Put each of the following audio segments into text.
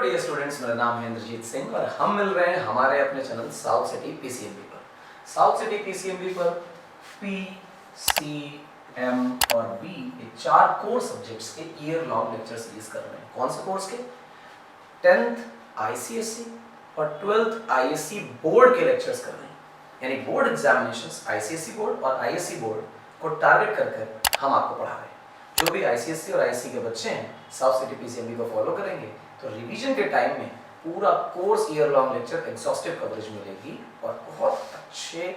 Dear students, मेरा नाम है इंद्रजीत सिंह और हम मिल रहे हैं हमारे अपने चैनल साउथ सिटी पीसीएमबी पर। साउथ सिटी पीसीएमबी पर पी, सी, एम और बी ये 4 कोर सब्जेक्ट्स के ईयर लॉन्ग लेक्चर सीरीज कर रहे हैं। कौन से कोर्स के? 10th आईसीएसई और 12th आईएससी बोर्ड के लेक्चर्स कर रहे हैं। यानी बोर्ड एग्जामिनेशंस आईसीएसई बोर्ड और आईएससी बोर्ड को टारगेट कर हम आपको पढ़ा रहे हैं। जो भी आईसीएसई और आईएससी के बच्चे हैं साउथ सिटी पीसीएमबी को फॉलो करेंगे तो रिवीजन के टाइम में पूरा course year long lecture exhaustive coverage मिलेगी और बहुत अच्छे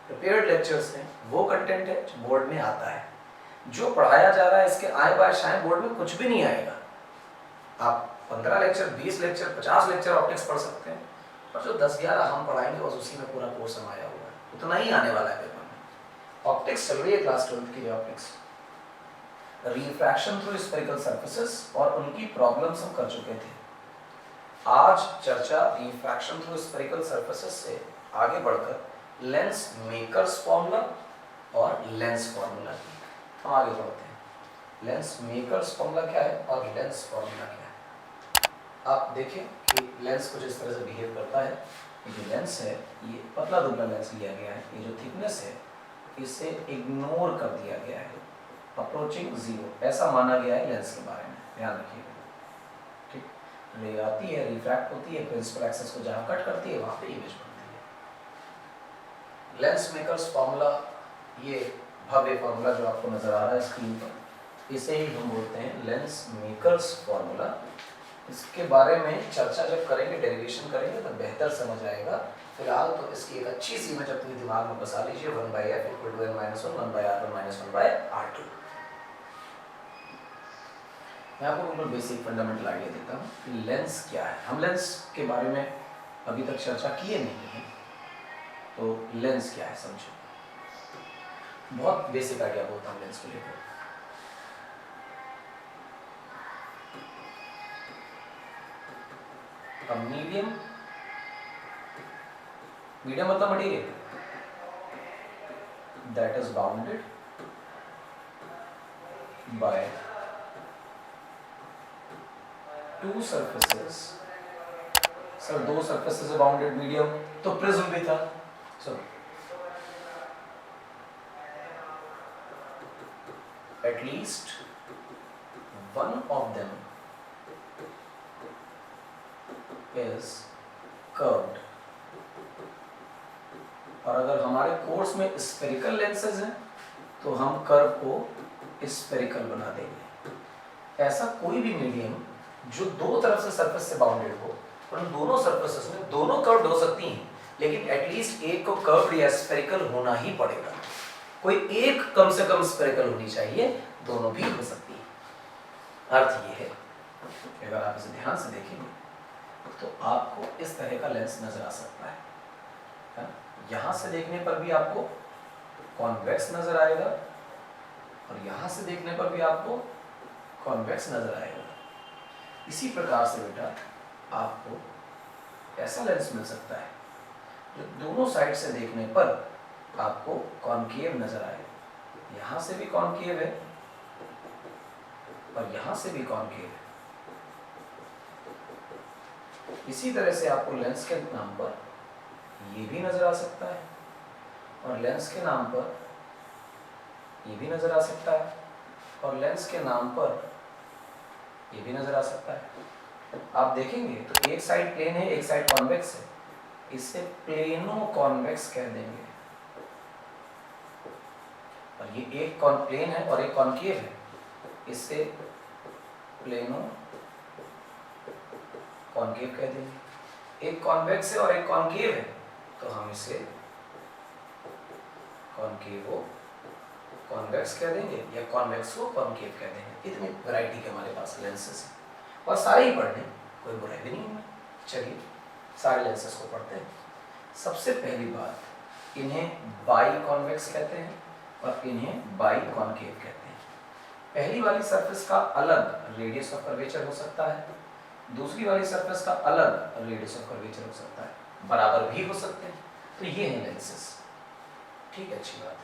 प्रिपेयर्ड लेक्चर्स हैं। वो कंटेंट है जो बोर्ड में आता है। जो पढ़ाया जा रहा है इसके आए बाय शायद बोर्ड में कुछ भी नहीं आएगा। आप 15 लेक्चर, 20 लेक्चर, 50 लेक्चर ऑप्टिक्स पढ़ सकते हैं और जो 10-11 हम पढ़ाएंगे बस उसी में पूरा कोर्स समाया हुआ है। उतना ही आने वाला है पेपर में। ऑप्टिक्स चल रही है क्लास 12 की optics, refraction through spherical surfaces और उनकी प्रॉब्लम्स हम कर चुके थे। आज चर्चा रिफ्रैक्शन थ्रू स्फेरिकल सरफेसेस से आगे बढ़कर लेंस मेकर्स फॉर्मूला और लेंस फॉर्मूला की हम आगे बढ़ते हैं। लेंस मेकर्स फॉर्मूला क्या है और लेंस फॉर्मूला क्या है? आप देखें कि लेंस कुछ इस तरह से बिहेव करता है। ये जो लेंस है ये पतला दुबला लेंस लिया गया है। ये जो थिकनेस है इसे इग्नोर कर दिया गया है, अप्रोचिंग जीरो ऐसा माना गया है लेंस के बारे में। ध्यान रखिएगा, ठीक। रे आती है, रिफ्रैक्ट होती है, प्रिंसिपल एक्सिस को जहां कट करती है वहां पे इमेज बनती है। लेंस मेकर्स फॉर्मूला, ये भव्य फॉर्मूला जो आपको नजर आ रहा है स्क्रीन पर, इसे ही हम बोलते हैं लेंस मेकर्स फॉर्मूला। इसके बारे में चर्चा जब करेंगे, डेरिवेशन करेंगे तो बेहतर समझ आएगा। फिलहाल तो इसकी एक अच्छी सी इमेज अपने दिमाग में बसा लीजिए। 1/f = n-1, 1/r1 - 1/r2। मैं आपको बिल्कुल बेसिक फंडामेंटल आइडिया देता हूँ कि लेंस क्या है। हम लेंस के बारे में अभी तक चर्चा किए नहीं है, तो लेंस क्या है समझो। बहुत बेसिक आइडिया बोलता हूँ लेंस को लेकर। मीडियम मतलब material that is bounded by two surfaces. Sir 2 surfaces bounded medium तो प्रिज्म भी था। So at least one of them is curved. और अगर हमारे कोर्स में स्फेरिकल लेंसेज हैं तो हम कर्व को स्फेरिकल बना देंगे। ऐसा कोई भी मीडियम जो 2 तरफ से सरफेस से बाउंडेड हो और उन दोनों सरफेसेस में दोनों कर्व्ड हो सकती हैं, लेकिन एटलीस्ट एक को कर्व्ड या स्फेरिकल होना ही पड़ेगा। कोई एक कम से कम स्फेरिकल होनी चाहिए, दोनों भी हो सकती है। अर्थ ये है कि अगर आप इसे ध्यान से देखेंगे तो आपको इस तरह का लेंस नजर आ सकता है। यहां से देखने पर भी आपको कॉन्वेक्स नजर आएगा और यहां से देखने पर भी आपको कॉन्वेक्स नजर आएगा। इसी प्रकार से बेटा आपको ऐसा लेंस मिल सकता है जो दोनों साइड से देखने पर आपको कॉनकेव नजर आए। यहां से भी कॉनकेव है और यहां से भी कॉनकेव है। इसी तरह से आपको लेंस के नाम पर ये भी नजर आ सकता है और लेंस के नाम पर ये भी नजर आ सकता है और लेंस के नाम पर ये भी नजर आ सकता है। आप देखेंगे तो एक साइड प्लेन है, एक साइड कॉन्वेक्स है। इसे प्लेनो कॉन्वेक्स कह देंगे। और ये एक प्लेन है और एक कॉनकेव है, इसे प्लेनो कॉनकेव कह देंगे। एक कॉन्वेक्स है और एक कॉनकेव है तो हम इसे कॉनकेवो कॉन्वेक्स कह देंगे या कॉन्वेक्सो कॉनकेव कह देंगे। इतनी वैरायटी के हमारे पास लेंसेस हैं और सारे ही पढ़ने, कोई बुराई भी नहीं है। चलिए सारे लेंसेस को पढ़ते हैं। सबसे पहली बात, इन्हें बाई कॉन्वेक्स कहते हैं और इन्हें बाई कॉनकेव कहते हैं। पहली वाली सरफेस का अलग रेडियस ऑफ कर्वेचर हो सकता है, दूसरी वाली सरफेस का अलग रेडियस ऑफ कर्वेचर हो सकता है, बराबर भी हो सकते हैं। तो ये हैं लेंसेस। ठीक है, अच्छी बात है।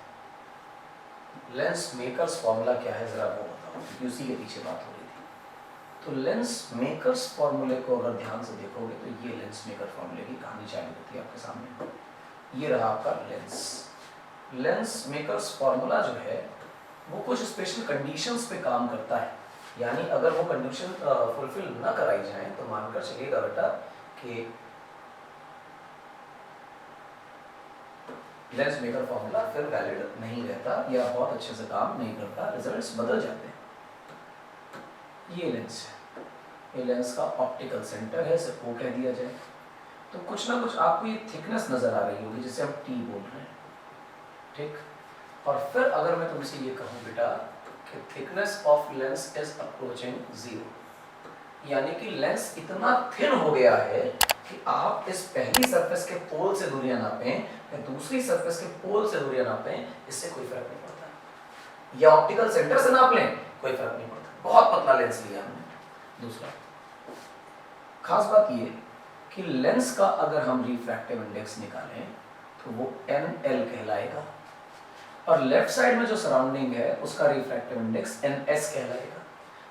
लेंस मेकर्स फॉर्मूला क्या है जरा वो बताओ, क्योंकि उसी के पीछे बात हो रही थी। तो लेंस मेकर्स फॉर्मूले को अगर ध्यान से देखोगे तो ये लेंस मेकर फॉर्मूले की कहानी चालू होती है आपके सामने। ये रहा आपका लेंस। लेंस मेकर्स फॉर्मूला जो है वो कुछ स्पेशल कंडीशंस पे काम करता है, यानी अगर वो कंडीशन फुलफिल ना कराई जाए तो मानकर चलिएगा बेटा कि लेंस मेकर फॉर्मूला फिर वैलिड नहीं रहता या बहुत अच्छे से काम नहीं करता, रिजल्ट्स बदल जाते हैं। ये लेंस है, ये लेंस का ऑप्टिकल सेंटर है, इसे O कह दिया जाए। तो कुछ ना कुछ आपको ये थिकनेस नजर आ रही होगी जिसे हम T बोल रहे हैं, ठीक। और फिर अगर मैं तुमसे ये कहूँ बेटा कि thickness of lens is approaching 0, यानी कि लेंस इतना थिन हो गया है कि आप इस पहली सरफेस के पोल से दूरियां नापें या दूसरी सरफेस के पोल से दूरियां नापें, इससे कोई फर्क नहीं पड़ता। या ऑप्टिकल सेंटर से नाप लें, कोई फर्क नहीं पड़ता। बहुत पतला लेंस लिया हमने। दूसरा खास बात ये कि लेंस का अगर हम रिफ्रैक्टिव इंडेक्स निकालें तो वो NL कहलाएगा, और लेफ्ट साइड में जो सराउंडिंग है उसका रिफ्रैक्टिव इंडेक्स NS कहलाएगा।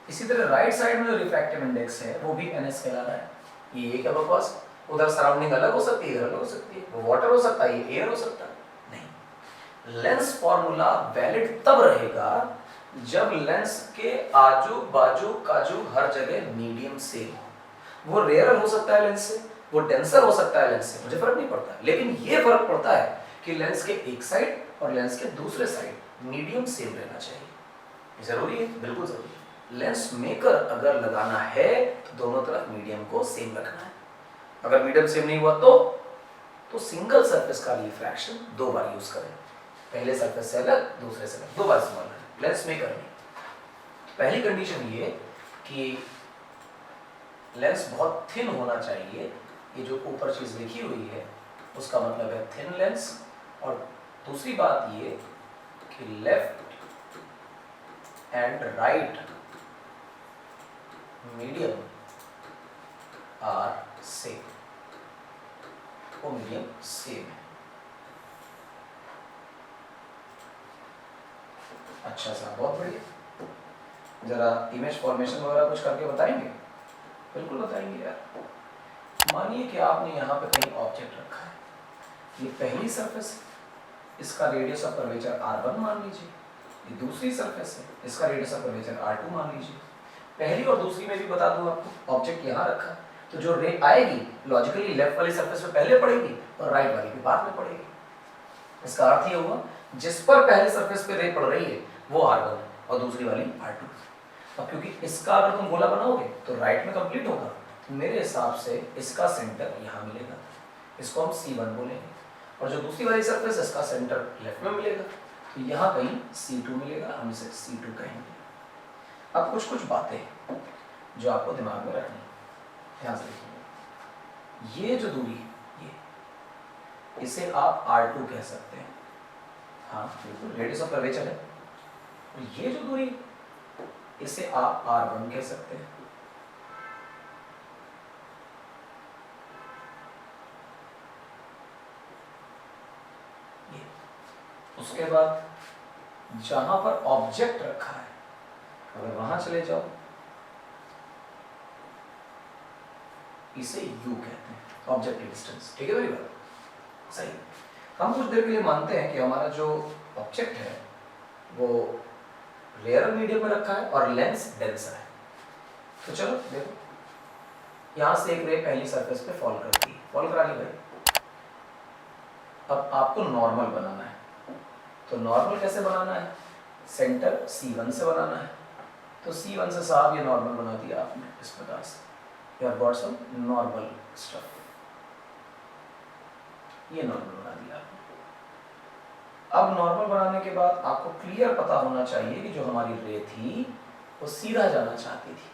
इसी तरह राइट साइड में जो रिफ्रैक्टिव इंडेक्स है वो भी NS कहला रहा है। ये क्या बकवास, उधर सराउंडिंग अलग हो सकती है, अलग हो सकती है, वो वाटर हो सकता है, ये एयर हो सकता है। नहीं, लेंस फॉर्मूला वैलिड तब रहेगा जब लेंस के आजू बाजू काजू हर जगह मीडियम सेम हो। वो रेयर हो सकता है लेंस से, वो डेंसर हो सकता है लेंस से, मुझे फर्क नहीं पड़ता, लेकिन ये फर्क पड़ता है कि लेंस के एक साइड और लेंस के दूसरे साइड मीडियम सेम रहना चाहिए। जरूरी है, बिल्कुल जरूरी है। लेंस मेकर अगर लगाना है तो दोनों तरफ मीडियम को सेम रखना है। अगर मीडियम सेम नहीं हुआ तो सिंगल सरफेस का रिफ्रैक्शन 2 बार यूज करें, पहले सरफेस से अलग, दूसरे से अलग, 2 बार इस्तेमाल करें लेंस मेकर में। पहली कंडीशन ये कि लेंस बहुत थिन होना चाहिए, ये जो ऊपर चीज लिखी हुई है उसका मतलब है थिन लेंस। और दूसरी बात ये कि left and right medium are same, वो मीडियम सेम है। अच्छा सा, बहुत बढ़िया। जरा इमेज फॉर्मेशन वगैरह कुछ करके बताएंगे? बिल्कुल बताएंगे यार। मानिए कि आपने यहाँ पे कहीं ऑब्जेक्ट रखा है, ये पहली सरफेस है, इसका रेडियस ऑफ कर्वेचर R1 मान लीजिए। ये दूसरी सरफेस है, इसका रेडियस ऑफ कर्वेचर R2 मान लीजिए। पहली और दूसरी में भी बता दूं आपको, ऑब्जेक्ट यहाँ रखा है तो जो रे आएगी लॉजिकली लेफ्ट वाली सरफेस पे पहले पड़ेगी और राइट वाली भी बाद में पड़ेगी। इसका अर्थ ये हुआ जिस पर पहले सरफेस पे रे पड़ रही है वो R1 है और दूसरी वाली R2। अब क्योंकि इसका अगर तुम गोला बनाओगे तो राइट में कंप्लीट होगा, तो मेरे हिसाब से इसका सेंटर यहाँ मिलेगा, इसको हम C1 बोलेंगे, और जो दूसरी वाली सरफेस इसका सेंटर लेफ्ट में मिलेगा, तो यहाँ कहीं C2 मिलेगा, हम इसे C2 कहेंगे। अब कुछ कुछ बातें जो आपको दिमाग में रखनी, ध्यान से देखिए। ये जो दूरी है, ये इसे आप R2 कह सकते हैं, हाँ बिल्कुल, रेडियस ऑफ कर्वेचर है। और ये जो दूरी इसे आप R1 कह सकते हैं। ये उसके बाद जहां पर ऑब्जेक्ट रखा है अगर वहां चले जाओ, इसे U कहते हैं, ऑब्जेक्ट डिस्टेंस। ठीक है मेरी बात? सही। हम कुछ देर के लिए मानते हैं कि हमारा जो ऑब्जेक्ट है वो रेयर मीडियम में रखा है और लेंस डेंसर है। तो चलो देखो, यहां से एक रे पहली सरफेस पे फॉल करती है, फॉल करा ली भाई। अब आपको नॉर्मल बनाना है, तो नॉर्मल कैसे बनाना है? सेंटर C1 से बनाना है, तो C1 से साहब ये नॉर्मल बना दिया आपने इस प्रकार से, you have got some normal stuff, ये नॉर्मल बना दिया आपने। अब नॉर्मल बनाने के बाद आपको क्लियर पता होना चाहिए कि जो हमारी रे थी वो सीधा जाना चाहती थी,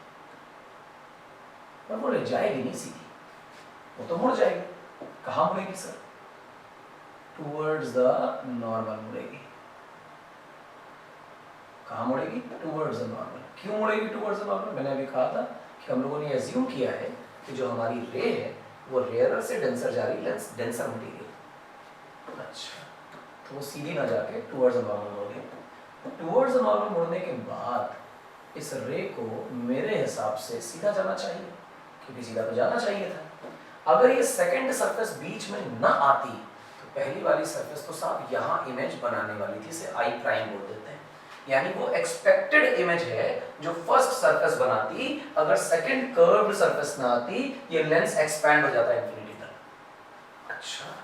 पर वो रे जाएगी नहीं सीधी, वो तो मुड़ जाएगी। कहाँ मुड़ेगी सर? टूवर्ड्स द नॉर्मल मुड़ेगी। कहाँ मुड़ेगी? Towards the normal. क्यों मुड़ेगी टूवर्ड्स द नॉर्मल? मैंने अभी कहा था कि हम लोगों ने एज्यूम किया है कि जो हमारी रे है वो रेयरर से डेंसर जा रही, लेंस डेंसर मटेरियल। अच्छा, तो वो सीधी ना जाके टूवर्ड्स द नॉर्मल मुड़ गई। टूवर्ड्स द नॉर्मल मुड़ने के बाद इस रे को मेरे हिसाब से सीधा जाना चाहिए, क्योंकि सीधा तो जाना चाहिए था। अगर ये सेकंड सरफेस बीच में न आती तो पहली वाली सरफेस तो साहब यहाँ इमेज बनाने वाली थी, इसे आई प्राइम बोल देते हैं। यानी वो एक्सपेक्टेड इमेज है जो फर्स्ट सरफेस बनाती, अगर सेकंड कर्व्ड सरफेस ना आती ये लेंस एक्सपैंड हो जाता है इंफिनिटी तक। अच्छा,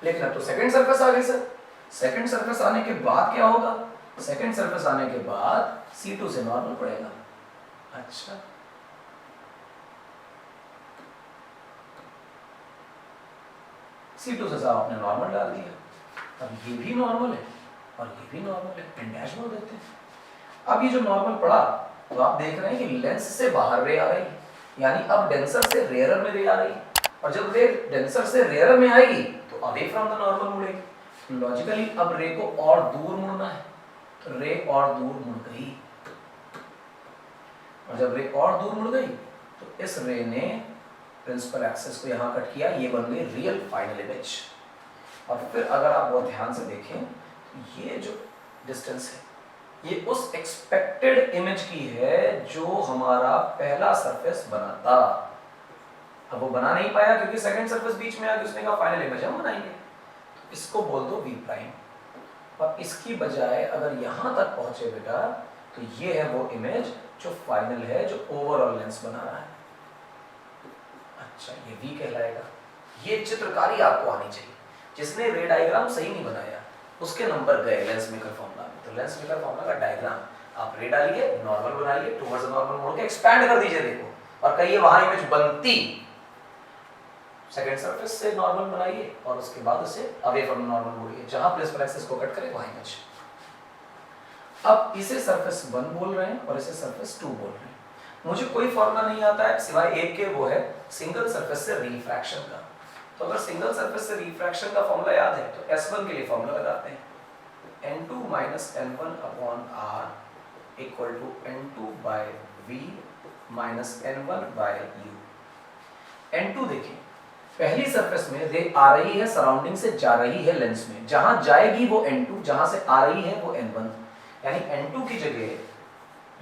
लेकिन अब तो सेकंड सरफेस आ गई सर। सेकंड सरफेस आने के बाद क्या होगा? सेकंड सरफेस आने के बाद C2 से नॉर्मल पड़ेगा। अच्छा, C2 से साहब आपने नॉर्मल डाल दिया। अब ये भी नॉर्मल है और ये भी नॉर्मल है, एन डैश बोल देते हैं। अब ये जो नॉर्मल पड़ा तो आप देख रहे हैं कि लेंस से बाहर रे आ रही है, यानी अब डेंसर से रेयरर में रे आ रही है, और जब रे डेंसर से रेयरर में आएगी तो अवे फ्रॉम द नॉर्मल मुड़ेगी। लॉजिकली अब रे को और दूर मुड़ना है, तो रे और दूर मुड़ गई, और जब रे और दूर मुड़ गई तो इस रे ने प्रिंसिपल एक्सिस को यहाँ कट किया, ये बन गई रियल फाइनल इमेज। और फिर अगर आप बहुत ध्यान से देखें तो ये जो डिस्टेंस है ये उस एक्सपेक्टेड इमेज की है जो हमारा पहला सरफेस बना था। अब वो बना नहीं पाया क्योंकि सेकंड सरफेस बीच में आ गई, उसने कहा फाइनल इमेज हम बनाएंगे, तो इसको बोल दो V प्राइम। और इसकी बजाय अगर यहाँ तक पहुंचे बेटा तो ये है वो इमेज जो फाइनल है, जो ओवरऑल लेंस बना रहा है। अच्छा, ये V कहलाएगा। ये चित्रकारी आपको आनी चाहिए। जिसने रे डायग्राम सही नहीं बनाया उसके नंबर गए लेंस मेकर फॉर्मूला में। तो लेंस मेकर फॉर्मूला का डायग्राम आप रे डालिए, नॉर्मल बनाइए, टुवर्ड्स नॉर्मल मोड़ के एक्सपैंड कर दीजिए रे को, और कहिए वहां इमेज बनती। सेकंड सरफेस से नॉर्मल बनाइए और उसके बाद उसे अवे फ्रॉम नॉर्मल मोड़िए, जहां प्रिंसिपल एक्सिस को कट करे वहां इमेज। अब इसे सरफेस 1 बोल रहे हैं और इसे सरफेस 2 बोल रहे हैं। मुझे कोई फॉर्मूला नहीं आता है सिवाय एक के, वो है सिंगल सरफेस से रिफ्रैक्शन का। तो अगर सिंगल सरफेस से रिफ्रैक्शन का फॉर्मूला याद है तो S1 के लिए फॉर्मूला लगाते हैं, N2 - N1/R = N2 by V - N1 by U। N2 देखिए, पहली सरफेस में रे आ रही है सराउंडिंग से, जा रही है लेंस में, जहां जाएगी वो N2, जहां से आ रही है वो N1। यानी N2 की जगह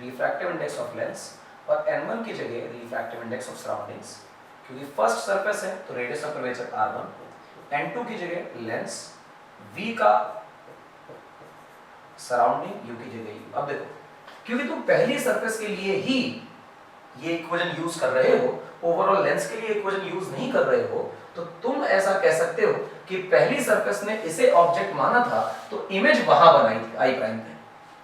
रिफ्रैक्टिव इंडेक्स ऑफ लेंस और N1 की जगह रिफ्रैक्टिव इंडेक्स ऑफ सराउंडिंग्स, क्योंकि फर्स्ट सरफेस है तो radius of curvature R1। N2 की जगह लेंस, V का सराउंडिंग, U की जगह U। अब देखो, क्योंकि तुम पहली सरफेस के लिए ही ये इक्वेशन यूज कर रहे हो, ओवरऑल लेंस के लिए इक्वेशन यूज नहीं कर रहे हो, तो तुम ऐसा कह सकते हो कि पहली सरफेस ने इसे ऑब्जेक्ट माना था तो इमेज वहां बनाई थी आई प्राइम पे।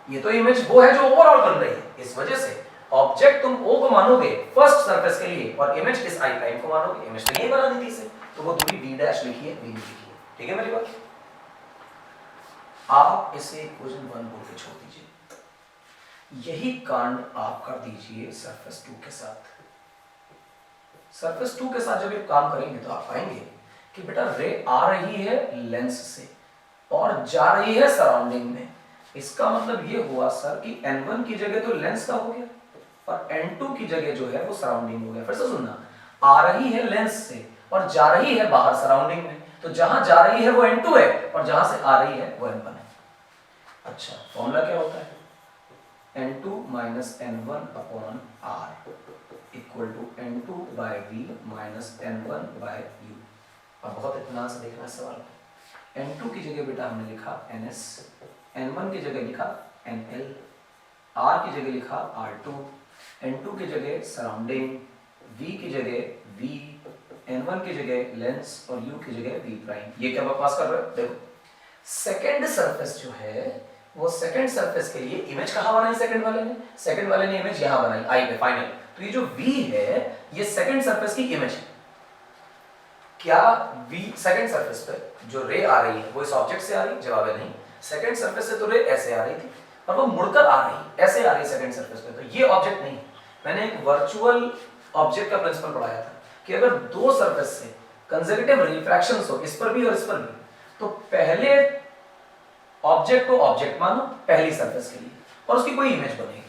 ये तो इमेज वो है जो ओवरऑल बन रही है, इस वजह से ऑब्जेक्ट तुम O को मानोगे फर्स्ट सरफेस के लिए और इमेज इस आई प्राइम को मानोगे। इमेज तो यही बना दी थी इसे, तो वो दूरी D डैश लिखी है, V लिखी है। ठीक है मेरी बात? आप इसे इक्वेशन 1 बोल के छोड़ दीजिए। यही कांड आप कर दीजिए सरफेस 2 के साथ। सरफेस 2 के साथ जब ये काम करेंगे तो आप पाएंगे कि बेटा रे आ रही है लेंस से और जा रही है सराउंडिंग में। इसका मतलब ये हुआ सर कि N1 की जगह तो लेंस का हो गया और N2 की जगह जो है वो सराउंडिंग हो गया। फिर से सुनना, आ रही है लेंस से और जा रही है बाहर सराउंडिंग में, तो जहां जा रही है वो N2 है और जहां से आ रही है वो N1 है। अच्छा, फॉर्मूला क्या होता है? N2 - N1/R = N2 by V - N1 by U। अब बहुत इत्मीनान से देखना सवाल है। N2 की जगह बेटा हमने लिखा NS, N1 की जगह लिखा NL, R की जगह लिखा R2, N2 की जगह सराउंडिंग, V की जगह V, N1 की जगह लेंस और U की जगह V प्राइम। ये क्या बकवास कर रहे हो? देखो, सेकेंड सरफेस जो है वो सेकंड सरफेस के लिए इमेज कहां बनाई सेकंड वाले ने? सेकंड वाले ने इमेज यहां बनाई आई पे फाइनल। तो ये जो V है ये सेकंड सरफेस की इमेज है। क्या V सेकंड सरफेस पे जो रे आ रही है वो इस ऑब्जेक्ट से आ रही है? जवाब है नहीं। सेकंड सरफेस से तो रे ऐसे आ रही थी और वो मुड़कर आ रही है, ऐसे आ रही है सेकंड सरफेस पे, तो ये ऑब्जेक्ट नहीं। मैंने एक वर्चुअल ऑब्जेक्ट का प्रिंसिपल पढ़ाया था कि अगर दो सरफेस से कंसेक्यूटिव रिफ्रैक्शंस हो, इस पर भी और इस पर भी, तो पहले ऑब्जेक्ट को ऑब्जेक्ट मानो पहली सरफेस के लिए और उसकी कोई इमेज बनेगी,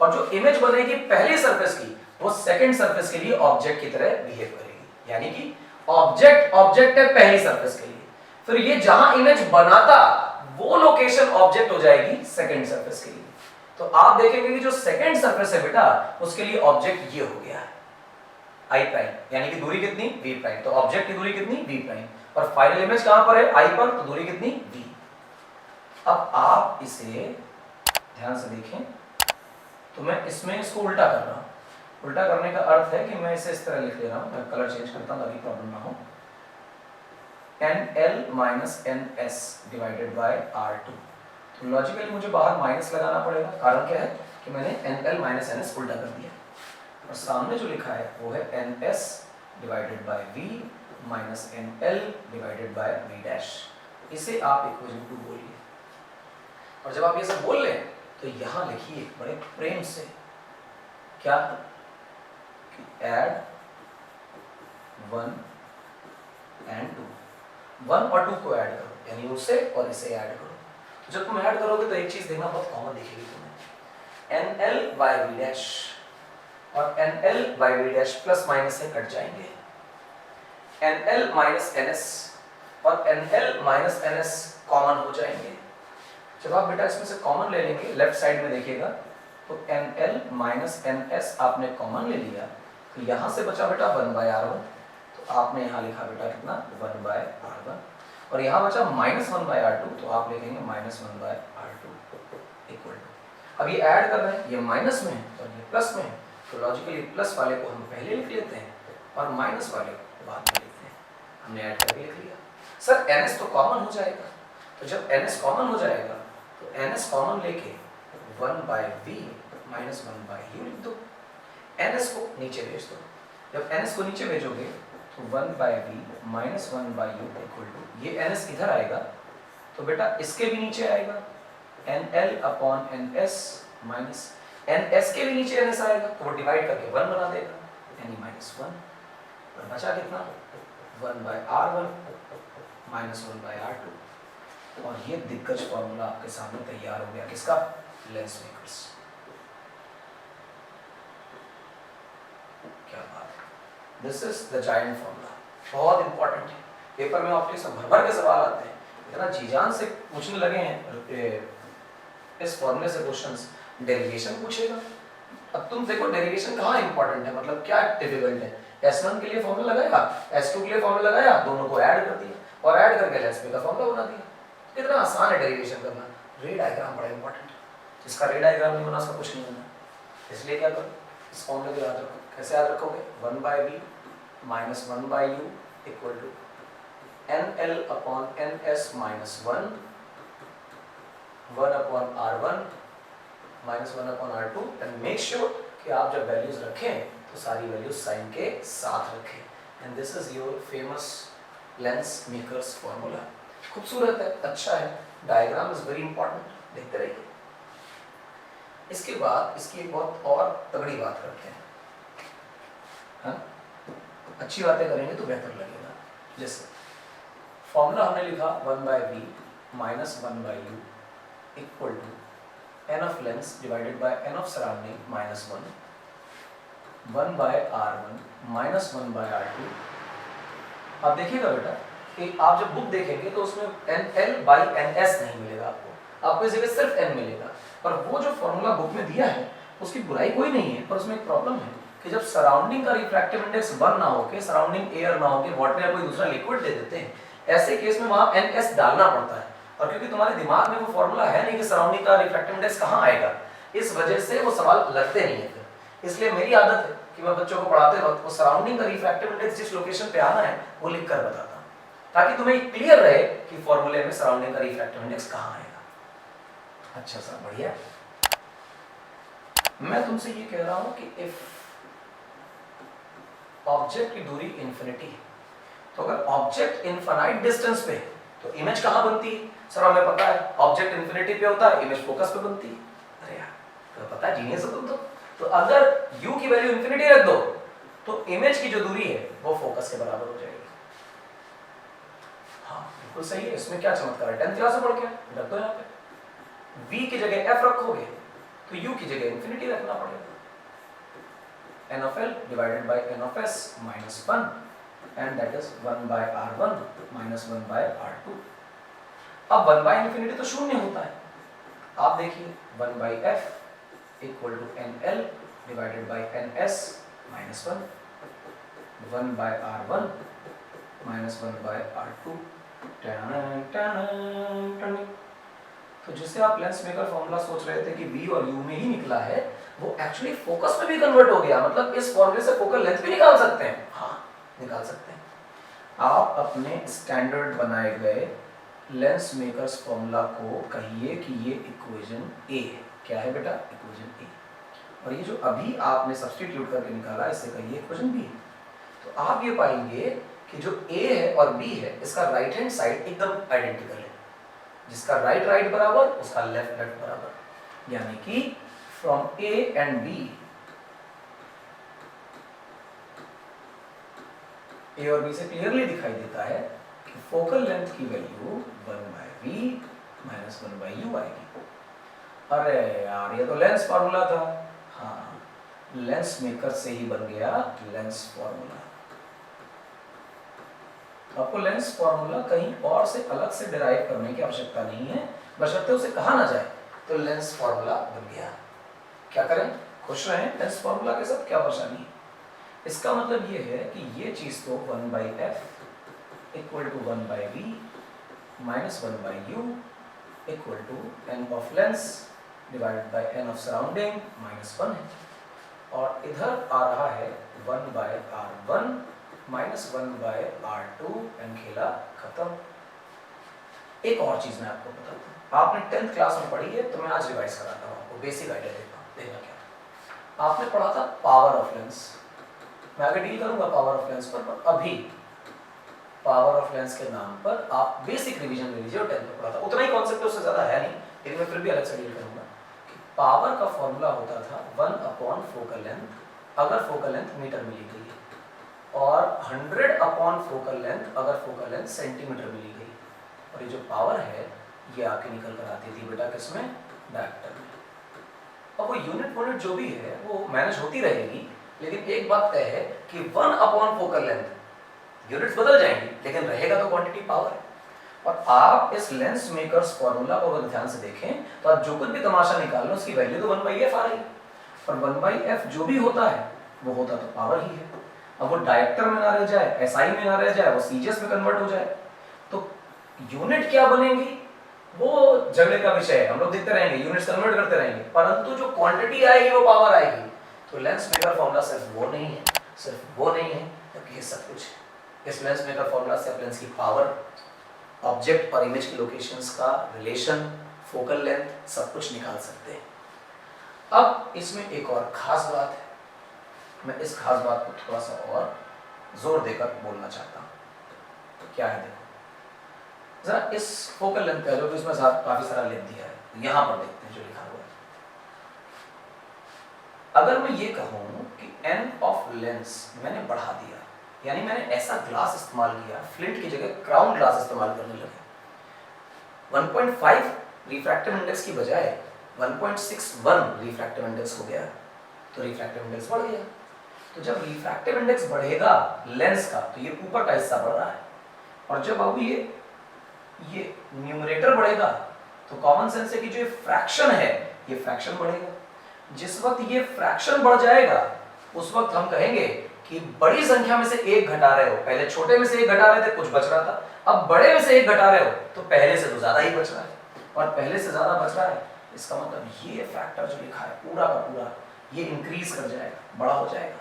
और जो इमेज बनेगी पहली सरफेस की वो सेकंड सरफेस के लिए ऑब्जेक्ट की तरह बिहेव करेगी। यानी कि ऑब्जेक्ट ऑब्जेक्ट है पहली सरफेस के लिए, फिर ये जहां इमेज बनाता वो लोकेशन ऑब्जेक्ट हो जाएगी सेकंड सरफेस के लिए। तो आप देखेंगे कि जो सेकंड सरफेस है बेटा उसके लिए ऑब्जेक्ट ये हो गया है आई प्राइम, यानी कि दूरी कितनी v प्राइम, तो ऑब्जेक्ट की दूरी कितनी v प्राइम, और फाइनल इमेज कहां पर है i पर, तो दूरी कितनी v। अब आप इसे ध्यान से देखें, तो मैं इसमें इसको उल्टा कर रहा हूं। उल्टा करने का अर्थ है कि मैं इसे इस तरह लिख ले रहा हूं, मैं कलर चेंज करता हूं ताकि प्रॉब्लम ना हो। nl minus ns divided by r2, तो लॉजिकली मुझे बाहर माइनस लगाना पड़ेगा, कारण क्या है कि मैंने nl माइनस ns उल्टा कर दिया, और सामने जो लिखा है वो है ns divided by v minus nl divided bye v dash. इसे आप इक्वेशन 2 बोलिए, और जब आप ये सब बोल लें तो यहां लिखिए बड़े प्रेम से क्या, ऐड 1 and 2, 1 और 2 को ऐड करो, यानी उसे और इसे ऐड करो। तो जब तुम ऐड करोगे तो एक चीज देखना बहुत कॉमन दिखेगी तुम्हें, nl बाय v डैश और nl by v dash plus minus से कट जाएंगे, nl माइनस ns और nl माइनस ns कॉमन हो जाएंगे। जब आप बेटा इसमें से कॉमन ले लेंगे, लेफ्ट साइड में देखिएगा, तो nl माइनस ns आपने कॉमन ले लिया, तो यहां से बचा बेटा 1 बाय r1, तो आपने यहाँ लिखा बेटा कितना 1 बाय r1, और यहाँ बचा माइनस 1 बाय r2, तो आप लिखेंगे minus 1 by r2 equal to, अब ये ऐड कर रहे हैं, ये माइनस में है और ये प्लस में है, तो लॉजिकली प्लस वाले को हम पहले लिख लेते हैं और माइनस वाले को बाद में लिखते हैं। हमने ऐड करके लिख लिया। सर ns तो कॉमन हो जाएगा, तो जब ns कॉमन हो जाएगा तो ns कॉमन लेके 1 by v minus 1 by u लिख दो, ns को नीचे भेज दो। जब ns को नीचे भेजोगे तो 1 by v minus 1 by u equal to, ये ns इधर आएगा तो बेटा इसके भी नीचे आएगा nl upon ns minus ns के भी नीचे ns आएगा, तो वो डिवाइड करके 1 बना देगा, यानी माइनस 1, और बचा कितना 1 by r1 minus 1 by r2, और ये दिग्गज फॉर्मूला आपके सामने तैयार हो गया, किसका, लेंस मेकर्स। क्या बात है, this is the giant formula, बहुत इंपॉर्टेंट है, पेपर में आपके सब भर भर के सवाल आते हैं, इतना जीजान से पूछने लगे हैं इस फॉर्मूले से क्वेश्चंस, डेरिवेशन पूछेगा। अब तुम देखो डेरिवेशन कहाँ इंपॉर्टेंट है, मतलब क्या डिफिकल्ट है, S1 के लिए फॉर्मूला लगाया, S2 के लिए फॉर्मूला लगाया, दोनों को ऐड कर दिया और ऐड करके लेंस का फॉर्मूला बना दिया। कितना आसान है डेरिवेशन करना, रे डायग्राम बड़ा इंपॉर्टेंट है, जिसका रे डायग्राम नहीं बना उसका कुछ नहीं बना, इसलिए क्या करो, इस फॉर्मूले को याद रखो। कैसे याद रखोगे, 1 by v minus 1 by u equal to nl upon ns minus 1 upon r1 minus 1 upon r2, and make sure कि आप जब वैल्यूज रखें तो सारी वैल्यूज साइन के साथ रखें, and this is your famous lens makers formula. खूबसूरत है, अच्छा है, डायग्राम इज वेरी इंपॉर्टेंट, देखते रहिए। इसके बाद इसकी एक बहुत और तगड़ी बात करते हैं, हाँ? अच्छी बातें करेंगे तो बेहतर लगेगा। जैसे फॉर्मूला हमने लिखा 1 by v minus 1 by u equal to n of lens divided by n of surrounding minus 1 by r1 minus 1 by r2। आप देखिएगा बेटा कि आप जब बुक देखेंगे तो उसमें nl बाई ns नहीं मिलेगा आपको इस जगह सिर्फ n मिलेगा, पर वो जो फॉर्मूला बुक में दिया है उसकी बुराई कोई नहीं है, पर उसमें एक प्रॉब्लम है कि जब सराउंडिंग का रिफ्रैक्टिव इंडेक्स 1 ना होके, सराउंडिंग एयर ना होके वाटर या कोई दूसरा लिक्विड दे देते हैं, ऐसे केस में वहां ns डालना पड़ता है, और क्योंकि तुम्हारे दिमाग में वो फॉर्मूला है नहीं कि सराउंडिंग का रिफ्रैक्टिव इंडेक्स कहाँ आएगा, इस वजह से वो सवाल लगते नहीं है फिर। इसलिए मेरी आदत है कि मैं बच्चों को पढ़ाते वक्त वो सराउंडिंग का रिफ्रैक्टिव इंडेक्स जिस लोकेशन पे आना है वो लिख कर बताता हूँ, ताकि तुम्हें क्लियर रहे कि फॉर्मूले में सराउंडिंग का रिफ्रैक्टिव इंडेक्स कहाँ आएगा। अच्छा सर, बढ़िया। मैं तुमसे ये कह रहा हूं कि इफ ऑब्जेक्ट की दूरी इंफिनिटी है, तो अगर ऑब्जेक्ट इनफाइनाइट डिस्टेंस पे तो इमेज कहां बनती है? सर हमें पता है ऑब्जेक्ट इंफिनिटी पे होता है, इमेज फोकस पे बनती है। अरे यार, तो पता है, जीनियस हो तुम तो अगर u की वैल्यू इंफिनिटी रख दो तो इमेज की जो दूरी है वो फोकस के बराबर हो जाएगी। हाँ बिल्कुल सही है, इसमें क्या चमत्कार है, 10th क्लास में पढ़ के रख दो। यहाँ पे v की जगह f रखोगे तो u की जगह इंफिनिटी रखना पड़ेगा, n of l divided by n of s minus 1, and that is 1 by r1 minus 1 by r2। अब 1 by इंफिनिटी तो शून्य होता है, आप देखिए 1 by f equal to NL divided by NS minus 1, 1 by R1 minus 1 by R2। तो जिससे आप लेंस मेकर फॉर्मूला सोच रहे थे कि V और U में ही निकला है, वो एक्चुअली फोकस में भी कन्वर्ट हो गया। मतलब इस फॉर्मूले से फोकल लेंथ भी निकाल सकते हैं। हाँ, निकाल सकते हैं। आप अपने स्टैंडर्ड बनाए गए लेंस मेकर्स फॉर्मूला को कहिए कि ये इक्वेशन A है। क्या है बेटा? Equation A। और ये जो अभी आपने सब्स्टिट्यूट करके निकाला, इससे कहिए इक्वेशन B। तो आप ये पाएंगे कि जो A है और B है, इसका राइट हैंड साइड एकदम आइडेंटिकल है। जिसका राइट राइट बराबर, उसका लेफ्ट लेफ्ट बराबर। यानी कि from A and B, A और B से क्लियरली दिखाई देता है कि फोकल लेंथ की value 1 by V minus 1 by U आएगी। अरे यार, ये तो लेंस फॉर्मूला था। हाँ, लेंस मेकर से ही बन गया लेंस फॉर्मूला। आपको लेंस फॉर्मूला कहीं और से अलग से डिराइव करने की आवश्यकता नहीं है, बशर्ते उसे कहा ना जाए। तो लेंस फॉर्मूला बन गया। क्या करें? खुश रहें लेंस फॉर्मूला के साथ, क्या परेशानी है? इसका मतलब ये है कि ये चीज तो 1 by F equal to 1 by V minus 1 by U equal to n of lens divided by n of surrounding minus 1 है। और इधर आ रहा है 1 by R1 minus 1 by R2, and खेला खत्म। एक और चीज मैं आपको बताता हूँ, आपने 10th क्लास में पढ़ी है, तो मैं आज रिवाइज कराता हूँ आपको, बेसिक आइडिया देता हूँ। देखना क्या आपने पढ़ा था, पावर ऑफ लेंस। मैं आगे डील करूंगा पावर ऑफ लेंस पर अभी पावर ऑफ लेंस के नाम पर आप बेसिक रिवीजन ले लीजिए। और 10th में पढ़ा था, उतना ही कॉन्सेप्ट है, उससे ज्यादा है नहीं, लेकिन मैं फिर भी अलग से डील करूंगा कि पावर का फॉर्मूला होता था 1 अपॉन फोकल लेंथ, अगर फोकल लेंथ मीटर में ली गई है, और 100 अपॉन फोकल लेंथ अगर फोकल लेंथ सेंटीमीटर में ली गई। और ये जो पावर है, ये आके निकल कर आती थी बेटा किसमें? डायरेक्टर में। अब वो यूनिट जो भी है वो मैनेज होती रहेगी, लेकिन एक बात तय है कि 1 अपॉन फोकल लेंथ, यूनिट्स बदल जाएंगी लेकिन रहेगा तो क्वांटिटी पावर। और आप इस लेंस मेकर्स फॉर्मूला को अगर ध्यान से देखें तो आप जो कुछ भी तमाशा निकाल लो, उसकी वैल्यू तो 1/f आ रही है। और 1/f जो भी होता है वो होता तो पावर ही है। अब वो डायरेक्टर में ना रह जाए, SI में ना रह जाए, वो सीजीएस में कन्वर्ट हो जाए, तो यूनिट क्या बनेगी वो झगड़े का विषय है। हम लोग देखते रहेंगे, यूनिट्स कन्वर्ट करते रहेंगे, परंतु जो क्वांटिटी आएगी वो पावर आएगी। तो लेंस मेकर फॉर्मूला सिर्फ वो नहीं है, सिर्फ वो नहीं है, जबकि ये सब कुछ है। इस लेंस मेकर फॉर्मूला से आप लेंस की पावर, ऑब्जेक्ट और इमेज की लोकेशंस का रिलेशन, फोकल लेंथ, सब कुछ निकाल सकते हैं। अब इसमें एक और खास बात है, मैं इस खास बात को थोड़ा सा और जोर देकर बोलना चाहता हूँ। तो क्या है, देखो जरा इस फोकल लेंथ का जो इसमें काफी सारा लेंथ दिया है, यहां पर देखते हैं जो लिखा हुआ है। अगर मैं ये कहूं कि n ऑफ लेंस मैंने बढ़ा दिया, यानी मैंने ऐसा ग्लास इस्तेमाल किया, फ्लिंट की जगह क्राउन ग्लास इस्तेमाल करने लगे, 1.5 रिफ्रैक्टिव इंडेक्स की बजाय 1.61 रिफ्रैक्टिव इंडेक्स हो गया, तो रिफ्रैक्टिव इंडेक्स बढ़ गया। तो जब रिफ्रैक्टिव इंडेक्स बढ़ेगा लेंस का, तो ये ऊपर का हिस्सा बढ़ रहा है, और जब अब ये न्यूमरेटर बढ़ेगा, तो कॉमन सेंस है कि जो फ्रैक्शन है, ये फ्रैक्शन बढ़ेगा। जिस वक्त ये फ्रैक्शन बढ़ जाएगा, उस वक्त हम कहेंगे कि बड़ी संख्या में से एक घटा रहे हो। पहले छोटे में से एक घटा रहे थे, कुछ बच रहा था, अब बड़े में से एक घटा रहे हो, तो पहले से तो ज्यादा ही बच रहा है, और पहले से ज्यादा बच रहा है, इसका मतलब ये फैक्टर जो लिखा है पूरा का पूरा, ये इंक्रीज कर जाएगा, बड़ा हो जाएगा।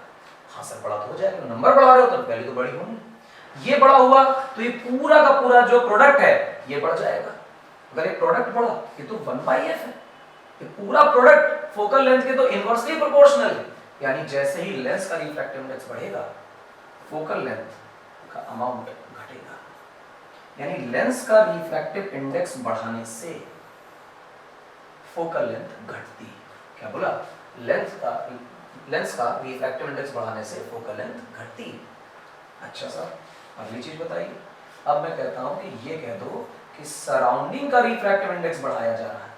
हाँ सर, बड़ा तो हो जाएगा, नंबर बढ़ा रहे हो तो पहले तो बड़ी होंगी, ये बड़ा हुआ तो ये पूरा का पूरा जो प्रोडक्ट है ये बढ़ जाएगा। अगर ये प्रोडक्ट बढ़ा, ये तो 1/f है, ये पूरा प्रोडक्ट फोकल लेंथ के तो इनवर्सली प्रोपोर्शनल है। यानी जैसे ही लेंस का रिफ्रैक्टिव इंडेक्स बढ़ेगा, फोकल लेंथ का अमाउंट घटेगा। यानी लेंस का रिफ्रैक्टिव इंडेक्स बढ़ाने से फोकल लेंथ घटती। क्या बोला? लेंस का रिफ्रैक्टिव इंडेक्स बढ़ाने से फोकल लेंथ घटती। अच्छा सर, अगली चीज बताइए। अब मैं कहता हूं कि ये कह दो कि सराउंडिंग का रिफ्रैक्टिव इंडेक्स बढ़ाया जा रहा है।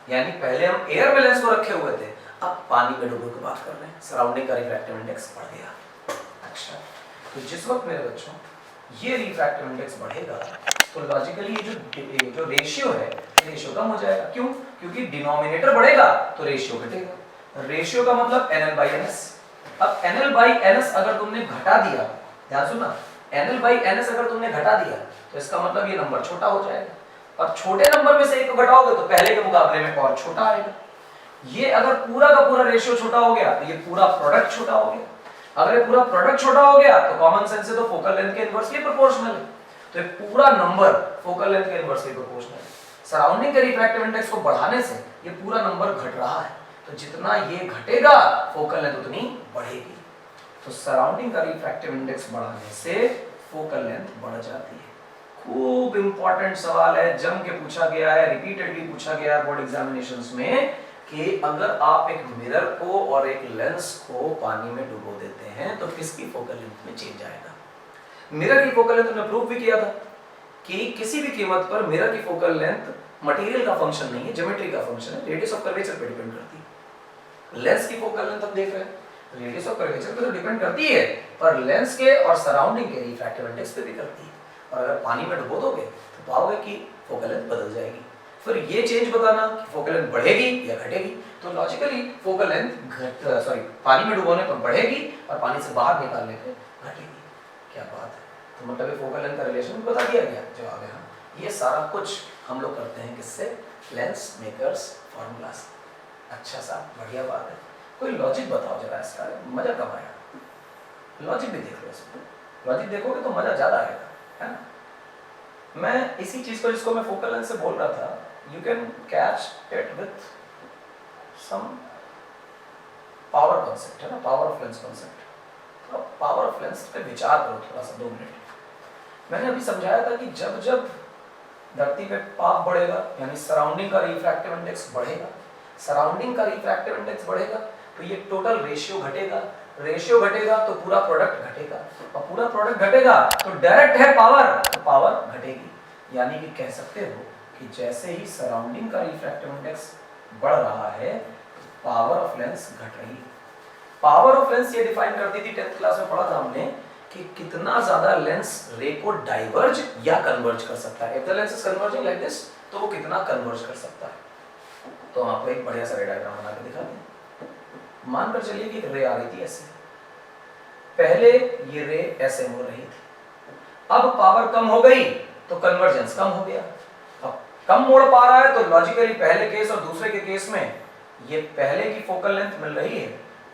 यानी पहले हम एयर में लेंस को रखे हुए थे, अब पानी में डूबो की बात कर रहे हैं, सराउंडिंग का रिफ्रैक्टिव इंडेक्स बढ़ गया। अच्छा, तो जिस वक्त मेरे बच्चों ये रिफ्रैक्टिव इंडेक्स बढ़ेगा, तो लॉजिकली ये जो रेशियो है, ये रेशियो कम हो जाएगा। क्यों? क्योंकि डिनोमिनेटर बढ़ेगा तो रेशियो घटेगा। रेशियो का मतलब NL/NS। अब NL/NS अगर तुमने घटा दिया, ध्यान सुनना, NL/NS अगर तुमने घटा दिया तो इसका मतलब ये नंबर छोटा हो जाएगा। और छोटे नंबर में से एक को घटाओगे तो पहले के मुकाबले में और छोटा आएगा। ये अगर पूरा का पूरा रेशियो छोटा हो गया तो ये पूरा प्रोडक्ट छोटा हो गया। अगर ये पूरा प्रोडक्ट छोटा हो गया तो कॉमन सेंस से तो फोकल लेंथ के इनवर्सली प्रोपोर्शनल है। तो ये पूरा नंबर फोकल लेंथ के इनवर्सली प्रोपोर्शनल है। सराउंडिंग के रिफ्रैक्टिव इंडेक्स को बढ़ाने से ये पूरा नंबर घट रहा है, तो जितना ये घटेगा फोकल लेंथ उतनी बढ़ेगी। तो सराउंडिंग का रिफ्रैक्टिव इंडेक्स बढ़ाने से फोकल लेंथ बढ़ जाती है। खूब इंपॉर्टेंट सवाल है, जम के पूछा गया है, रिपीटेडली पूछा गया है बोर्ड एग्जामिनेशंस में कि अगर आप एक मिरर को और एक लेंस को पानी में डुबो देते हैं तो किसकी फोकल लेंथ में चेंज आएगा। मिरर की फोकल लेंथ हमने प्रूव भी किया था कि किसी भी कीमत पर मिरर की फोकल लेंथ मटेरियल का फंक्शन नहीं है, ज्योमेट्री का फंक्शन है, रेडियस ऑफ कर्वेचर पे डिपेंड करती है। लेंस की फोकल लेंथ हम देख रहे हैं, रेडियस ऑफ कर्वेचर पे तो डिपेंड करती है, पर लेंस के और सराउंडिंग के रिफ्रैक्टिव इंडेक्स पे भी करती है। और अगर पानी में डुबो दोगे तो पाओगे कि फोकल लेंथ बदल जाएगी। फिर ये चेंज बताना कि फोकल लेंथ बढ़ेगी या घटेगी। तो लॉजिकली फोकल लेंथ पानी में डुबोने पर बढ़ेगी और पानी से बाहर निकालने पे घटेगी। क्या बात है। तो मतलब ये फोकल लेंथ का रिलेशन बता दिया गया। जवाब है हाँ। ये सारा कुछ हम लोग करते हैं किससे, लेंस मेकर्स फॉर्मूला से। अच्छा सा बढ़िया बात है। कोई लॉजिक बताओ जरा इसका, मजा कब आया। लॉजिक भी देख लो इसमें, लॉजिक देखोगे तो मजा ज्यादा आएगा, है ना। मैं इसी चीज को जिसको मैं फोकल लेंथ से बोल रहा था, you can catch it with some power concept, है ना, power of lens concept। तो power of lens पे विचार करो थोड़ा सा 2 मिनट। मैंने अभी समझाया था कि जब जब धरती पे पाप बढ़ेगा यानी सराउंडिंग का रिफ्रैक्टिव इंडेक्स बढ़ेगा, सराउंडिंग का रिफ्रैक्टिव इंडेक्स बढ़ेगा तो ये टोटल रेशियो घटेगा, रेशियो घटेगा तो पूरा प्रोडक्ट घटेगा, और पूरा प्रोडक्ट घटेगा तो डायरेक्ट है पावर, तो पावर घटेगी। यानी कि कह सकते हो कि जैसे ही सराउंडिंग का रिफ्रैक्टिव इंडेक्स बढ़ रहा है पावर ऑफ लेंस घट रही है। पावर ऑफ लेंस ये डिफाइन करती थी 10th क्लास में पढ़ा था हमने कि कितना ज्यादा लेंस रे को डाइवर्ज या कन्वर्ज कर सकता है। If the lens is converging like this तो वो कितना कन्वर्ज कर सकता है। तो हम आपको एक बढ़िया सा रे डायग्राम बना के दिखाते हैं। मानकर चलिए कि एक रे आ रही थी ऐसे, पहले ये रे ऐसे मुड़ रही थी, अब पावर कम हो गई तो कन्वर्जेंस कम हो गया। अब कम मोड़ पा रहा है तो लॉजिकली पहले केस और दूसरे के केस में ये पहले की फोकल लेंथ मिल रही है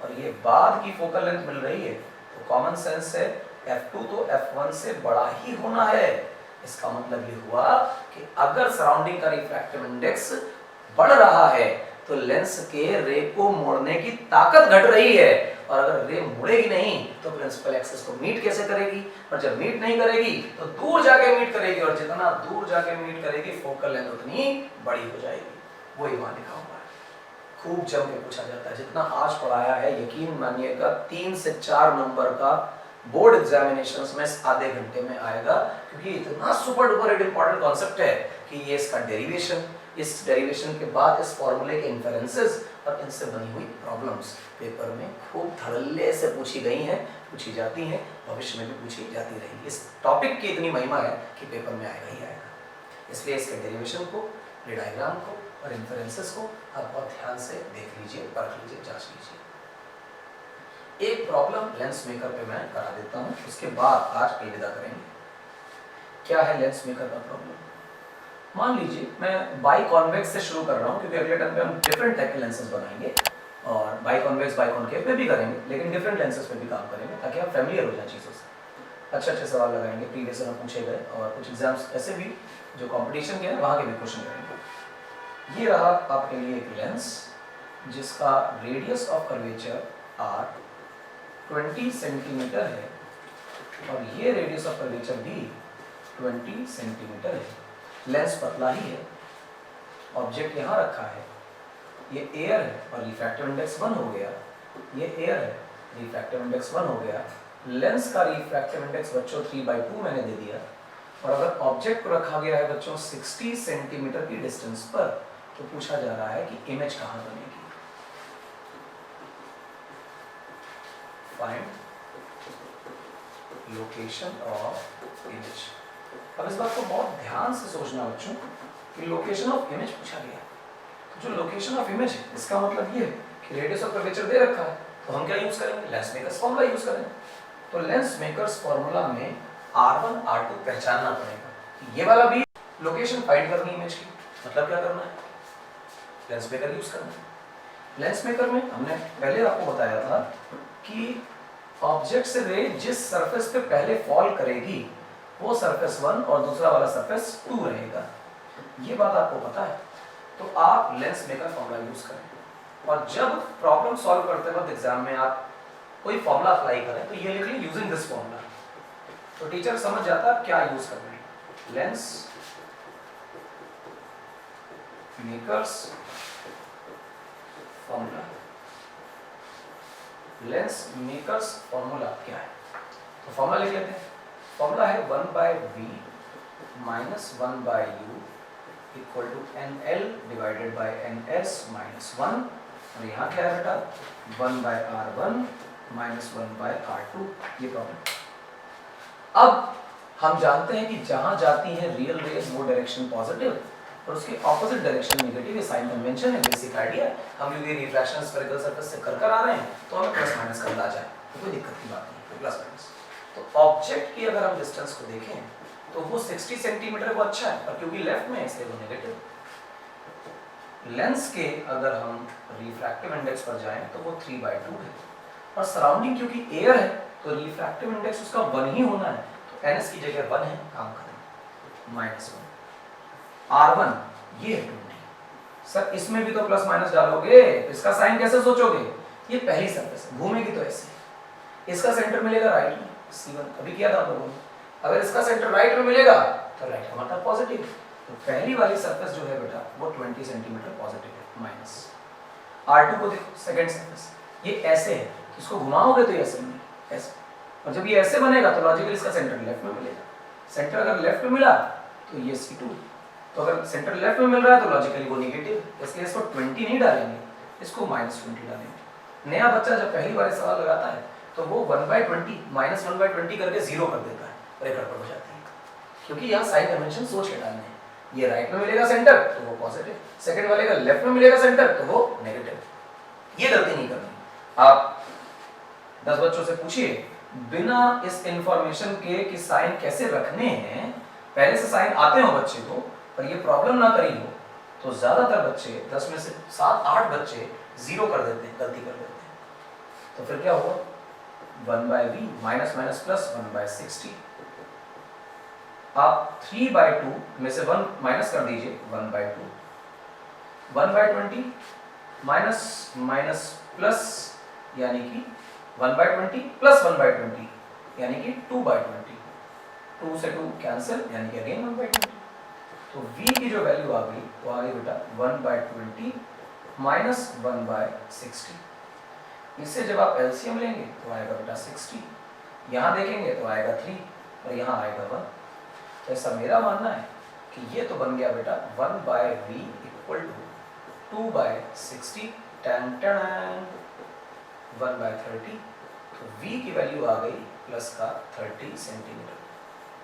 और ये बाद की फोकल लेंथ मिल रही है, तो कॉमन सेंस से f2 तो f1 से बड़ा ही होना है। इसका मतलब ये हुआ कि अगर सराउंडिंग का रिफ्रैक्टिव इंडेक्स बढ़ रहा है तो लेंस के रे को मोड़ने की ताकत घट रही है, और अगर रे मुड़ेगी नहीं तो प्रिंसिपल एक्सिस को मीट कैसे करेगी, और जब मीट नहीं करेगी तो दूर जाके मीट करेगी, और जितना दूर जाके मीट करेगी फोकल लेंथ उतनी बड़ी हो जाएगी। वही वहां लिखा हुआ है, खूब जम के पूछा जाता है। जितना आज पढ़ाया है यकीन मानिएगा 3 से 4 नंबर का बोर्ड एग्जामिनेशंस में आधे घंटे में आएगा, क्योंकि इतना सुपर डुपर इंपॉर्टेंट कॉन्सेप्ट है कि ये इसका डेरिवेशन, इस डेरिवेशन के बाद इस फॉर्मूले के इन्फरेंसेस और इनसे बनी हुई प्रॉब्लम्स पेपर में खूब धड़ल्ले से पूछी गई हैं, पूछी जाती हैं, भविष्य में भी पूछी जाती रहेगी। इस टॉपिक की इतनी महिमा है कि पेपर में आएगा ही आएगा। इसलिए इसके डेरिवेशन को, रे डायग्राम को और इन्फरेंसेस को आप बहुत ध्यान से देख लीजिए, परख लीजिए, जांच लीजिए। एक प्रॉब्लम लेंस मेकर पे मैं करा देता हूँ, उसके बाद आज अलविदा करेंगे। क्या है लेंस मेकर का प्रॉब्लम? मान लीजिए मैं बाई कॉन्वेक्स से शुरू कर रहा हूँ, क्योंकि अगले टाइम पे हम डिफरेंट टाइप के लेंसेज बनाएंगे और बाई कॉन्वेक्स बाई कॉनकेव पे भी करेंगे, लेकिन डिफरेंट लेंसेज पे भी काम करेंगे ताकि आप फैमिलियर हो जाए चीज़ों से। अच्छे अच्छे सवाल लगाएंगे, प्रीवियस में पूछे गए, और कुछ एग्जाम्स ऐसे भी जो कॉम्पिटिशन के हैं वहाँ के भी क्वेश्चन करेंगे। ये रहा आपके लिए एक लेंस जिसका radius of curvature r 20 centimetre है, और ये रेडियस ऑफ कर्वेचर भी 20 सेंटीमीटर है। लेंस पतला ही है, ऑब्जेक्ट यहाँ रखा है, ये एयर है और रिफ्रैक्टिव इंडेक्स 1 हो गया, ये एयर है, रिफ्रैक्टिव इंडेक्स 1 हो गया। लेंस का रिफ्रैक्टिव इंडेक्स बच्चों 3/2 मैंने दे दिया, और अगर ऑब्जेक्ट को रखा गया है बच्चों 60 सेंटीमीटर की डिस्टेंस पर, तो पूछा जा रहा है कि इमेज कहाँ बनेगी। Find location of image. अब इस बात को बहुत ध्यान से सोचना बच्चों कि लोकेशन ऑफ इमेज पूछा गया, तो जो लोकेशन ऑफ इमेज है इसका मतलब ये है कि रेडियस और कर्वेचर दे रखा है, तो हम क्या यूज करेंगे, लेंस मेकर्स फॉर्मूला यूज करेंगे। तो लेंस मेकर्स फॉर्मूला में R1 R2 पहचानना पड़ेगा। ये वाला भी लोकेशन फाइंड करनी इमेज की, मतलब क्या करना है, लेंस मेकर यूज करना है। लेंस मेकर में हमने पहले आपको बताया था कि ऑब्जेक्ट से रे जिस सरफेस पे पहले फॉल करेगी वो सरफेस 1 और दूसरा वाला सरफेस 2 रहेगा। ये बात आपको पता है, तो आप लेंस मेकर फॉर्मूला यूज करें। और जब प्रॉब्लम सॉल्व करते वक्त एग्जाम में आप कोई फॉर्मूला अप्लाई करें तो ये लिख लें यूजिंग दिस फॉर्मूला, तो टीचर समझ जाता है क्या यूज कर रहे हैं। Lens makers formula, lens makers formula क्या है, तो फॉर्मूला लिख लेते हैं। फॉर्मूला है 1/v minus 1/u equal to NL divided by NS minus 1, और यहाँ क्या है बेटा 1/R1 माइनस 1/R2। ये प्रॉब्लम। अब हम जानते हैं कि जहां जाती है रियल रेज वो डायरेक्शन पॉजिटिव और उसके ऑपोजिट डायरेक्शन नेगेटिव। ये साइन कन्वेंशन है, बेसिक आइडिया है। हम यदि रिफ्रैक्शन स्फेरिकल सरफेस से कर आ रहे हैं तो हमें प्लस माइनस करना आ जाए तो कोई दिक्कत की बात नहीं, प्लस माइनस। तो ऑब्जेक्ट की अगर हम डिस्टेंस को देखें तो वो 60 सेंटीमीटर वो अच्छा है, पर क्योंकि लेफ्ट में है इसलिए वो नेगेटिव। लेंस के अगर हम रिफ्रैक्टिव इंडेक्स पर जाएं तो वो 3/2 है, और सराउंडिंग क्योंकि एयर है तो रिफ्रैक्टिव इंडेक्स उसका 1 ही होना है, तो NS की जगह 1 है, काम खत्म, -1। R1 ये है 20। सर इसमें भी तो प्लस माइनस डालोगे तो इसका साइन कैसे सोचोगे, ये पहली सरफेस है, घूमेगी तो ऐसे, इसका सेंटर मिलेगा राइट में, C1 अभी किया था आप लोगों ने। अगर इसका सेंटर राइट में मिलेगा तो राइट का मतलब पॉजिटिव, तो पहली वाली सरफेस जो है बेटा वो 20 सेंटीमीटर पॉजिटिव है, माइनस। R2 को देखो सेकंड सरफेस, ये ऐसे है, इसको घुमाओगे तो ये ऐसे बनेगा, ऐसे, और जब ये ऐसे बनेगा तो लॉजिकली इसका सेंटर लेफ्ट में मिलेगा। सेंटर अगर लेफ्ट में मिला तो ये C2, तो अगर सेंटर लेफ्ट में मिल रहा है तो लॉजिकली वो नेगेटिव, इसलिए इसको 20 नहीं डालेंगे, इसको -20 डालेंगे। नया बच्चा जब पहली बार सवाल लगाता है तो वो 1/20 -1/20 करके 0 कर देता है और एक गड़बड़ हो जाती है, क्योंकि यहाँ साइन कन्वेंशन सोच के डालने हैं। ये राइट में मिलेगा सेंटर तो वो पॉजिटिव, सेकंड वाले का लेफ्ट में मिलेगा सेंटर तो वो नेगेटिव। ये गलती नहीं करनी। आप 10 बच्चों से पूछिए बिना इस इंफॉर्मेशन के कि साइन कैसे रखने हैं, पहले से साइन आते हो बच्चे को पर ये प्रॉब्लम ना करी हो, तो ज्यादातर बच्चे 10 में से 7-8 बच्चे 0 कर देते हैं, गलती कर देते हैं। तो फिर क्या होगा 1/v माइनस माइनस प्लस 1/60। आप 3/2 में से 1 माइनस कर दीजिए, 1/2, 1/20 माइनस माइनस प्लस यानी कि 1/20 प्लस 1/20 यानी कि 2/20, 2 से 2 कैंसिल यानी कि अगेन 1/20। तो v की जो वैल्यू आ गई वो आ गई बेटा 1/20 माइनस 1/60। इससे जब आप एलसीएम लेंगे तो आएगा बेटा 60, यहाँ देखेंगे तो आएगा 3 और यहाँ आएगा 1। तो ऐसा मेरा मानना है कि ये तो बन गया बेटा 1/v इक्वल टू 2/60 tan 1/30। तो v की वैल्यू आ गई प्लस का 30 सेंटीमीटर।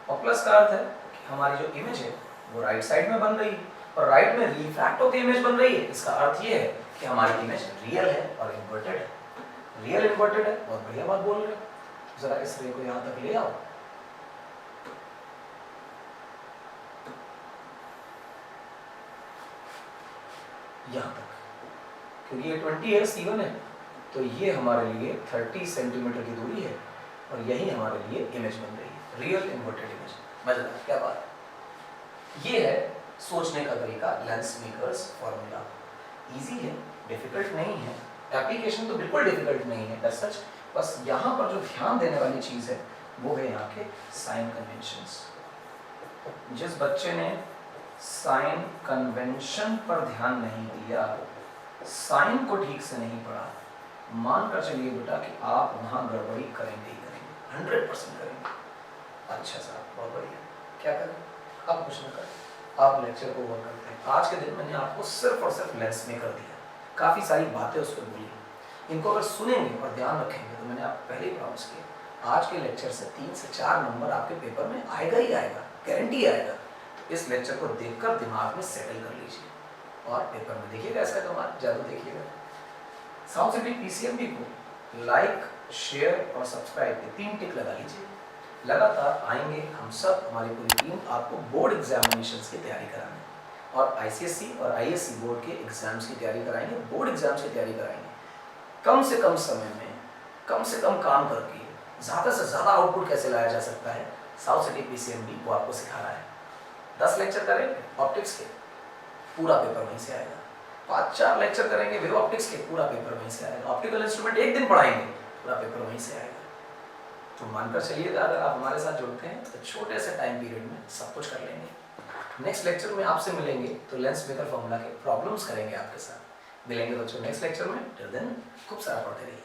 और प्लस का अर्थ है कि हमारी जो इमेज है वो राइट साइड में बन रही है और राइट में रिफ्रैक्ट होकर इमेज बन रही है। इसका अर्थ ये है कि हमारी इमेज रियल है और इन्वर्टेड है। रियल इन्वर्टेड है, बहुत बढ़िया बात बोल रहे हो। जरा इस रे को यहाँ तक ले आओ, यहाँ तक, क्योंकि ये 20 है, C1 है, तो ये हमारे लिए 30 सेंटीमीटर की दूरी है और यही हमारे लिए इमेज बन रही है, रियल इन्वर्टेड इमेज। मजेदार, क्या बात है। ये है सोचने का तरीका, लेंस मेकर्स फॉर्मूला। इजी है, डिफिकल्ट नहीं है, एप्लीकेशन तो बिल्कुल डिफिकल्ट नहीं है सच। बस यहाँ पर जो ध्यान देने वाली चीज़ है वो है यहाँ के साइन कन्वेंशंस। जिस बच्चे ने साइन कन्वेंशन पर ध्यान नहीं दिया, साइन को ठीक से नहीं पढ़ा, मान कर चलिए बेटा कि आप वहाँ गड़बड़ी करेंगे ही करेंगे, 100% करेंगे। अच्छा साहब, बहुत बढ़िया, क्या करें? आप कुछ ना करें, आप लेक्चर को वर्क करते हैं। आज के दिन मैंने आपको सिर्फ और सिर्फ लेंस में कर दिया, काफ़ी सारी बातें उस पर बोली। इनको अगर सुनेंगे और ध्यान रखेंगे तो मैंने आप पहले ही प्रॉमिस किया, आज के लेक्चर से 3 से 4 नंबर आपके पेपर में आएगा ही आएगा, गारंटी आएगा। तो इस लेक्चर को देखकर दिमाग में सेटल कर लीजिए और पेपर में देखिएगा इसका कमाल, जादू देखिएगा। साउथ सिटी पीसीएमबी को लाइक, शेयर और सब्सक्राइब के 3 टिक लगा लीजिए। लगातार आएंगे हम सब, हमारी पूरी टीम आपको बोर्ड एग्जामिनेशंस की तैयारी कराने और आईसीएसई और आईएससी बोर्ड के एग्जाम्स की तैयारी कराएंगे, बोर्ड एग्जाम्स की तैयारी कराएंगे। कम से कम समय में कम से कम काम करके ज़्यादा से ज़्यादा आउटपुट कैसे लाया जा सकता है, साउथ सिटी पीसीएमबी वो आपको सिखा रहा है। 10 लेक्चर करेंगे ऑप्टिक्स के, पूरा पेपर वहीं से आएगा। 5-4 लेक्चर करेंगे वेव ऑप्टिक्स के, पूरा पेपर वहीं से आएगा। ऑप्टिकल इंस्ट्रूमेंट एक दिन पढ़ाएंगे, पूरा पेपर वहीं से आएगा। तो मानकर चलिएगा अगर आप हमारे साथ जुड़ते हैं तो छोटे से टाइम पीरियड में सब कुछ कर लेंगे। नेक्स्ट लेक्चर में आपसे मिलेंगे तो लेंस मेकर फॉर्मूला के प्रॉब्लम्स करेंगे आपके साथ। मिलेंगे बच्चों नेक्स्ट लेक्चर में। टिल देन खूब सारा पढ़ते रहिए।